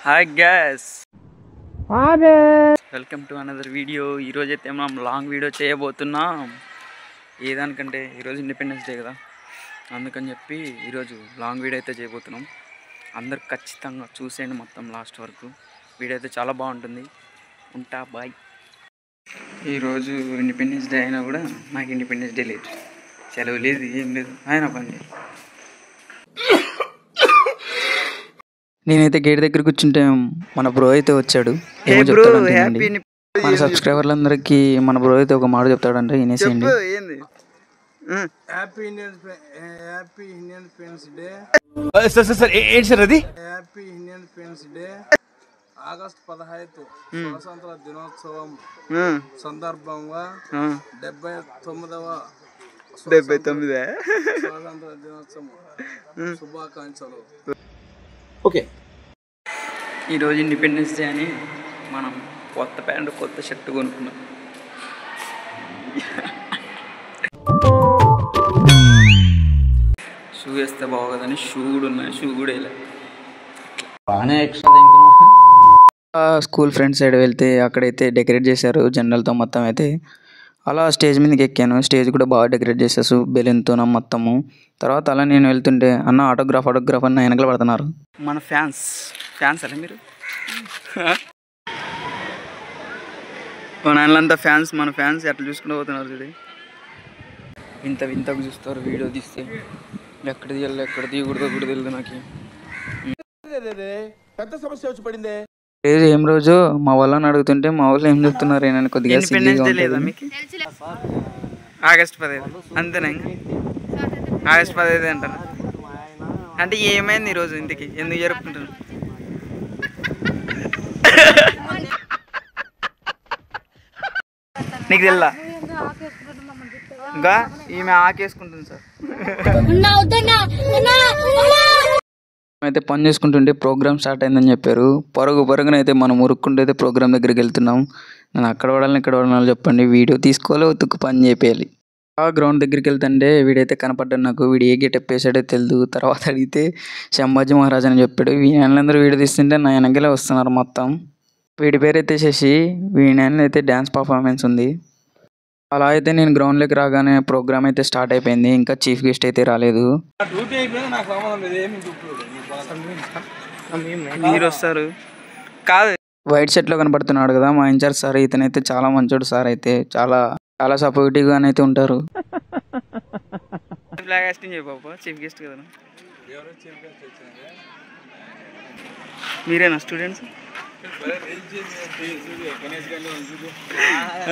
Hi gas, welcome to another video. ఈరోజు అయితే మనం లాంగ్ వీడియో చేయబోతున్నాం. ఏదానికంటే ఈరోజు ఇండిపెండెన్స్ డే కదా, అందుకని చెప్పి ఈరోజు లాంగ్ వీడియో అయితే చేయబోతున్నాం. అందరు ఖచ్చితంగా చూసేయండి మొత్తం లాస్ట్ వరకు. వీడియో అయితే చాలా బాగుంటుంది. ఉంటా, బాయ్. ఈరోజు ఇండిపెండెన్స్ డే అయినా కూడా నాకు ఇండిపెండెన్స్ డే లేదు, సెలవు లేదు, ఏం లేదు. ఆయన పని నేనైతే గేట్ దగ్గర కూర్చుంటే మన బ్రో అయితే వచ్చాడు. ఏమో చెప్తాడంటే మన సబ్స్క్రైబర్లందరికీ మన బ్రో అయితే ఒక మాట చెప్తాడంటే వినేసేయండి. Happy Indian friends day. Happy Indian friends day. August 15 స్వతంత్ర దినోత్సవం సందర్భంగా 79వ స్వాతంత్ర దినోత్సవం శుభాకాంక్షలు. ఓకే, ఈరోజు ఇండిపెండెన్స్ డే అని మనం కొత్త ప్యాంటు కొత్త షర్ట్ కొనుక్కున్నాం. షూ వేస్తే బాగోదని షూ కూడా ఉన్నాయి, షూ కూడా వేయలే. బాగానే స్కూల్ ఫ్రెండ్స్ సైడ్ వెళ్తే అక్కడైతే డెకరేట్ చేశారు జెండాలతో మొత్తం. అయితే అలా స్టేజ్ మీదకి ఎక్కాను. స్టేజ్ కూడా బాగా డెకరేట్ చేసేసు బెలూన్తో మొత్తము. తర్వాత అలా నేను వెళ్తుంటే అన్న ఆటోగ్రాఫ్ అన్న వెనకలు పడుతున్నారు. మన ఫ్యాన్స్ అలా మీరు నాన్నలంతా ఫ్యాన్స్, మన ఫ్యాన్స్ ఎట్లా చూసుకుంటూ పోతున్నారు చూడండి. వింతకు చూస్తారు వీడియో తీస్తే. ఎక్కడ తీయాలి ఎక్కడ తీయకూడదో కూడా తెలియదు నాకు. పెద్ద సమస్య వచ్చి పడిందే. ఏం రోజు మా వాళ్ళని అడుగుతుంటే మా వాళ్ళు ఏం చెప్తున్నారు నేను కొద్దిగా లేదా మీకు ఆగస్టు 15 అంతేనా? ఆగస్టు 15 అంటారు. అంటే ఏమైంది ఈరోజు ఇంటికి ఎందుకు జరుపుకుంటున్నాను? నీకు తెల్లా? ఇంకా ఈమె ఆకేసుకుంటుంది సార్. అయితే పని చేసుకుంటుంటే ప్రోగ్రామ్ స్టార్ట్ అయిందని చెప్పారు. పరుగునైతే మనం ఉరుక్కుంటూ అయితే ప్రోగ్రామ్ దగ్గరికి వెళ్తున్నాం. నేను అక్కడ వాడాలని ఇక్కడ వాడాలని చెప్పండి, వీడియో తీసుకోవాలి, ఉతుక్కు పని చేయాలి. ఆ గ్రౌండ్ దగ్గరికి వెళ్తుంటే వీడైతే కనపడ్డాడు నాకు. వీడు ఏ గెటప్ వేసాడో తెలియదు. తర్వాత అడిగితే సంభాజీ మహారాజ్ అని చెప్పాడు. వీళ్ళందరూ వీడియో తీస్తుంటే నా వెనకలే వస్తున్నారు మొత్తం. వీడి పేరు అయితే శశి. వీడి అయితే డ్యాన్స్ పర్ఫార్మెన్స్ ఉంది. అలా అయితే నేను గ్రౌండ్లోకి రాగానే ప్రోగ్రామ్ అయితే స్టార్ట్ అయిపోయింది. ఇంకా చీఫ్ గెస్ట్ అయితే రాలేదు. మీరు వస్తారు కాదు, వైట్ షర్ట్లో కనపడుతున్నాడు కదా మా ఇన్ఛార్జ్ సార్. ఇతనైతే చాలా మంచోడు సార్. అయితే చాలా చాలా సపోర్టివ్గా అయితే ఉంటారు. ఫ్లాగ్ హాస్టింగ్ చెప్పు, చీఫ్ గెస్ట్ కదా. మీరేనా స్టూడెంట్స్?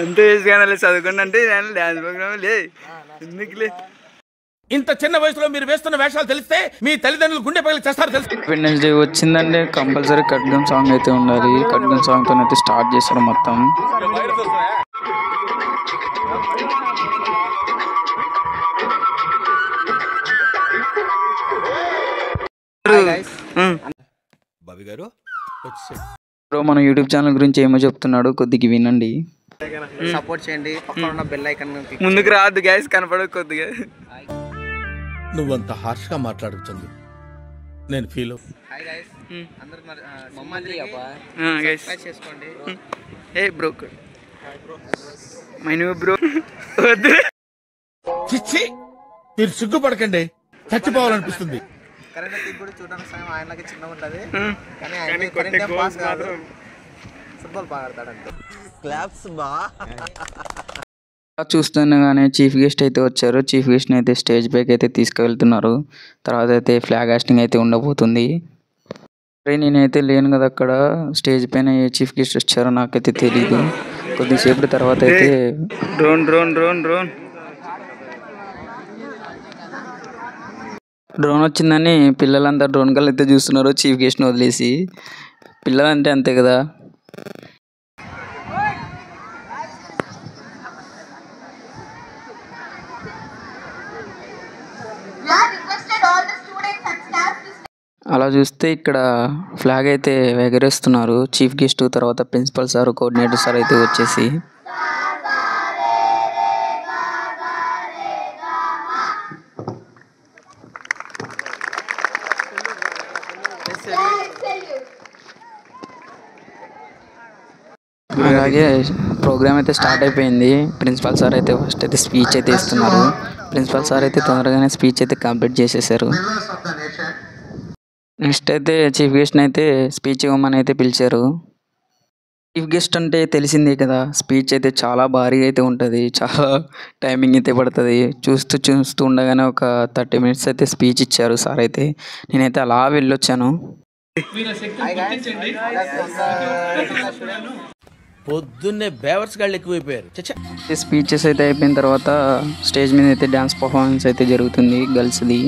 అంతే వేసుకుని చదువుకోండి అంటే డ్యాన్స్ ప్రోగ్రామ్ లే ఎందుకులే. ఇంత చిన్న వయసులో మీరు వేస్తున్న వేషాలు తెలిస్తే మీ తల్లిదండ్రులు గుండె పగిలి చేస్తారు తెలుసు. ఇండిపెండెన్స్ డే వచ్చిందంటే కంపల్సరీ ఖడ్గం సాంగ్ అయితే ఉండాలి. ఖడ్గం సాంగ్తో అయితే స్టార్ట్ చేస్తారు మొత్తం. మన యూట్యూబ్ ఛానల్ గురించి ఏమో చెప్తున్నాడు, కొద్దిగా వినండి. సపోర్ట్ చేయండి. పక్కన ఉన్న బెల్ ఐకాన్ ముందుకు రాదు గైస్, కనపడదు కొద్దిగా. నువ్వంత హార్ష్ గా మాట్లాడుతుంది నేను ఫీల్. హాయ్ గైస్, అందరూ మమ్మల్ని చేసుకోండి. ఏ బ్రో, మై న్యూ బ్రో. వద్దు, చిచ్చి మీరు సిగ్గుపడకండి, చచ్చిపోవాలనిపిస్తుంది. కరెంట్ టీం కూడా చూడడానికి సగం ఆయనకి చిన్నగా ఉంటుంది, కానీ ఆయన కరెంట్ పాస్ కాదు, ఫుట్బాల్ బాగా ఆడతాడంటే. క్లాప్స్ బా. చూస్తుండగానే చీఫ్ గెస్ట్ అయితే వచ్చారు. చీఫ్ గెస్ట్ని అయితే స్టేజ్ పైకి అయితే తీసుకువెళ్తున్నారు. తర్వాత అయితే ఫ్లాగ్ హాస్టింగ్ అయితే ఉండబోతుంది. అరే నేనైతే లేను కదా అక్కడ స్టేజ్ పైన. ఏ చీఫ్ గెస్ట్ వచ్చారో నాకైతే తెలీదు. కొద్దిసేపటి తర్వాత అయితే డ్రోన్ వచ్చిందని పిల్లలంతా డ్రోన్ కళ్ళు అయితే చూస్తున్నారు చీఫ్ గెస్ట్ని వదిలేసి. పిల్లలంటే అంతే కదా. అలా చూస్తే ఇక్కడ ఫ్లాగ్ అయితే ఎగరేస్తున్నారు చీఫ్ గెస్ట్. తర్వాత ప్రిన్సిపల్ సార్, కోఆర్డినేటర్ సార్ అయితే వచ్చేసి అలాగే ప్రోగ్రామ్ అయితే స్టార్ట్ అయిపోయింది. ప్రిన్సిపల్ సార్ అయితే ఫస్ట్ అయితే స్పీచ్ అయితే ఇస్తున్నారు. ప్రిన్సిపల్ సార్ అయితే తొందరగానే స్పీచ్ అయితే కంప్లీట్ చేసేసారు. నెక్స్ట్ అయితే చీఫ్ గెస్ట్ని అయితే స్పీచ్ ఇవ్వమని అయితే పిలిచారు. చీఫ్ గెస్ట్ అంటే తెలిసిందే కదా, స్పీచ్ అయితే చాలా భారీగా అయితే ఉంటుంది, చాలా టైమింగ్ అయితే పడుతుంది. చూస్తూ ఉండగానే ఒక 30 minutes అయితే స్పీచ్ ఇచ్చారు సార్ అయితే. నేనైతే అలా వెళ్ళొచ్చాను. పొద్దున్నే బేవర్స్ గాళ్ళు ఎక్కువైపోయారు. స్పీచెస్ అయితే అయిపోయిన తర్వాత స్టేజ్ మీద అయితే డ్యాన్స్ పర్ఫార్మెన్స్ అయితే జరుగుతుంది గర్ల్స్ది.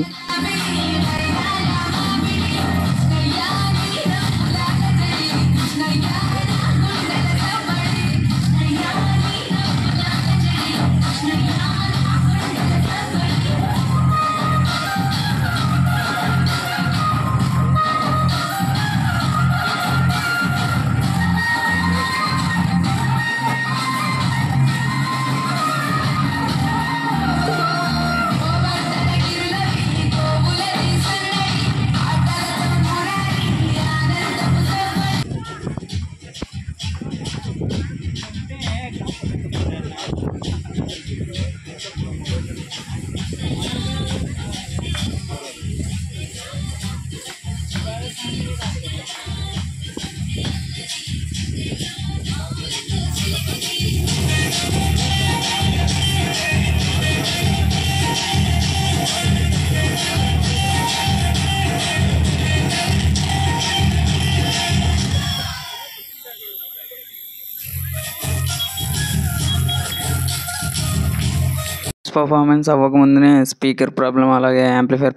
పర్ఫార్మెన్స్ అవ్వకముందునే స్పీకర్ ప్రాబ్లం అలాగే యాంప్లిఫైర్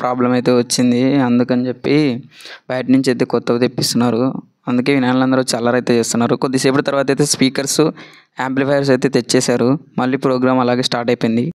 ప్రాబ్లం అయితే వచ్చింది. అందుకని చెప్పి బయట నుంచి అయితే కొత్తవి తెప్పిస్తున్నారు. అందుకే వినాలందరూ చల్లరైతే చేస్తున్నారు. కొద్దిసేపటి తర్వాత అయితే స్పీకర్స్ యాంప్లిఫైర్స్ అయితే తెచ్చేశారు. మళ్ళీ ప్రోగ్రామ్ అలాగే స్టార్ట్ అయిపోయింది.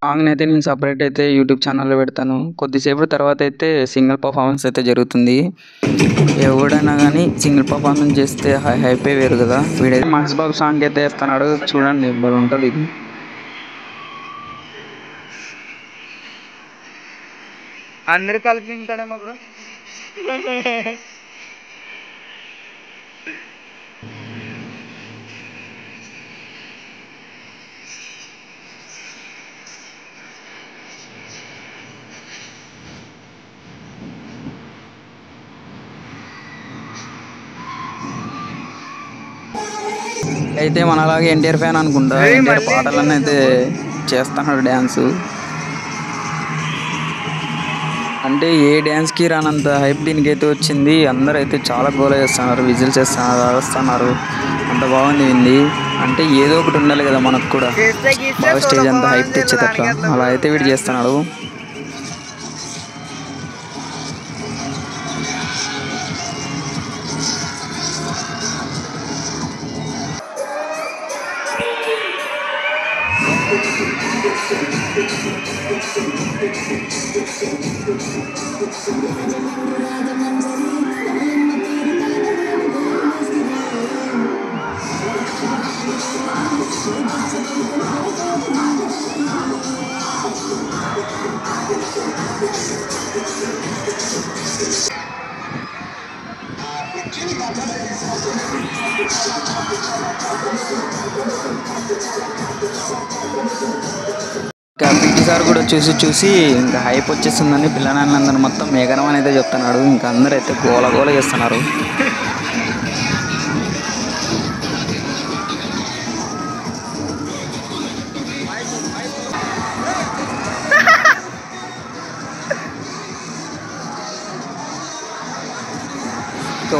సాంగ్ని అయితే నేను సపరేట్ అయితే యూట్యూబ్ ఛానల్లో పెడతాను. కొద్దిసేపు తర్వాత అయితే సింగిల్ పర్ఫార్మెన్స్ అయితే జరుగుతుంది. ఎవడైనా కానీ సింగిల్ పర్ఫార్మెన్స్ చేస్తే హైపే వేరు కదా. వీడైతే మహేష్ బాబు సాంగ్ అయితే వేస్తున్నాడు, చూడండి ఎవరు ఉంటుంది ఇది. అందరు కలిపి ఉంటాడేమో బ్రో. అయితే మనలాగే ఎన్టీఆర్ ఫ్యాన్ అనుకుంటా. ఎన్టీఆర్ పాటలన్నీ అయితే చేస్తున్నాడు డ్యాన్సు. అంటే ఏ డ్యాన్స్కి రానంత హైప్ దీనికైతే వచ్చింది. అందరూ అయితే చాలా గోల చేస్తున్నారు, విజిల్ చేస్తున్నారు, అరుస్తున్నారు. అంత బాగుంది వింది. అంటే ఏదో ఒకటి ఉండాలి కదా మనకు కూడా, బాగా స్టేజ్ అంతా హైప్ తెచ్చేటట్లా. అలా అయితే వీడు చేస్తున్నాడు. పీటీ సార్ కూడా చూసి ఇంకా హైప్ వచ్చేస్తుందని పిల్లలందరూ మొత్తం మేఘనం అని అయితే చెప్తున్నాడు. ఇంకా అందరూ అయితే గోల చేస్తున్నారు.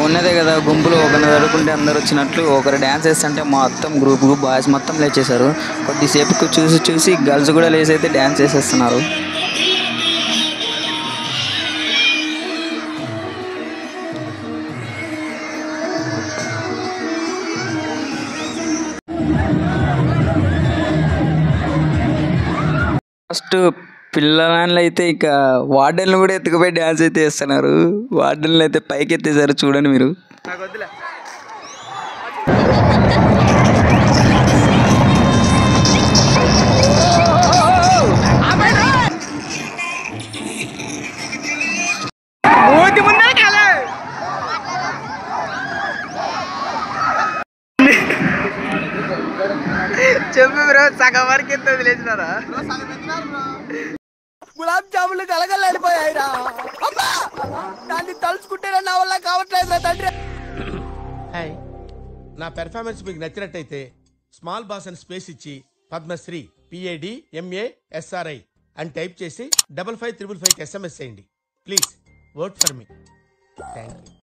ఉన్నదే కదా గుంపులు, ఒకరిని చదువుకుంటే అందరు వచ్చినట్లు ఒకరు డ్యాన్స్ వేస్తుంటే మొత్తం గ్రూప్ బాయ్స్ మొత్తం లేచేశారు. కొద్దిసేపుకు చూసి గర్ల్స్ కూడా లేచి అయితే డ్యాన్స్ వేసేస్తున్నారు. ఫస్ట్ పిల్లలు అయితే ఇక వార్డెన్లు కూడా ఎత్తుకుపోయి డ్యాన్స్ అయితే వేస్తున్నారు. వార్డెన్లు అయితే పైకి ఎత్తేసారు చూడండి మీరు. నాకు వద్దులే. చెప్పు బ్రో, సగం వరకు ఎంత వదిలేసినారా? గులాబ్ జాములు కలగలాడిపోయాయిరా. దాన్ని తలుచుకుంటే నా వల్ల కావట్లేదు తండ్రి. నా పెర్ఫార్మెన్స్ మీకు నచ్చినట్టయితే స్మాల్ బాస్ అని స్పేస్ ఇచ్చి పద్మశ్రీ PADMASRI అని టైప్ చేసి 5555 SMS చేయండి. Please vote for me. Thank you.